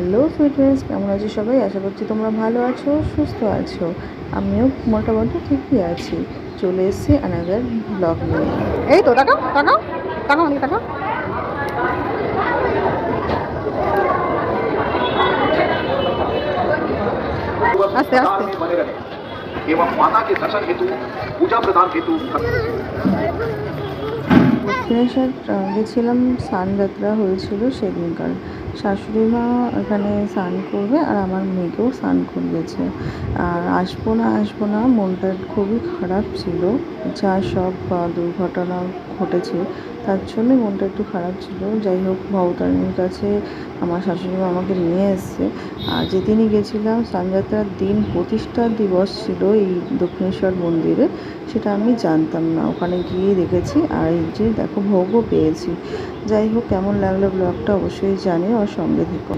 Hello sweetness, কেমন আছো সবাই? আশা করছি তোমরা ভালো আছো, সুস্থ আছো। আমিও মোটামুটি ঠিকই আছি। চলে এসেছি অ্যানাদার ব্লগ নিয়ে। এই তো তাকাও তাকাও তাকাও অনেক তাকাও। আস্তে আস্তে। एवं माता के दर्शन हेतु पूजा प्रदान हेतु দক্ষিণেশ্বর গেছিলাম, স্নানযাত্রা হয়েছিল সেদিনকার। শাশুড়ি মা এখানে স্নান করবে আর আমার মেয়েকেও স্নান করিয়েছে। আর আসবো না মনটা খুবই খারাপ ছিল, যা সব দুর্ঘটনা ঘটেছে তার জন্যই মনটা একটু খারাপ ছিল। যাই হোক, ভবতারিণীর কাছে আমার শাশুড়ি মা আমাকে নিয়ে এসছে। আর যেদিনই গেছিলাম স্নানযাত্রার দিন প্রতিষ্ঠা দিবস ছিল এই দক্ষিণেশ্বর মন্দিরে, সেটা আমি জানতাম না। ওখানে গিয়ে দেখেছি, আর এই যে দেখো ভোগও পেয়েছি। যাই হোক, কেমন লাগলো ব্লগটা অবশ্যই জানিও আর সঙ্গে থেকো।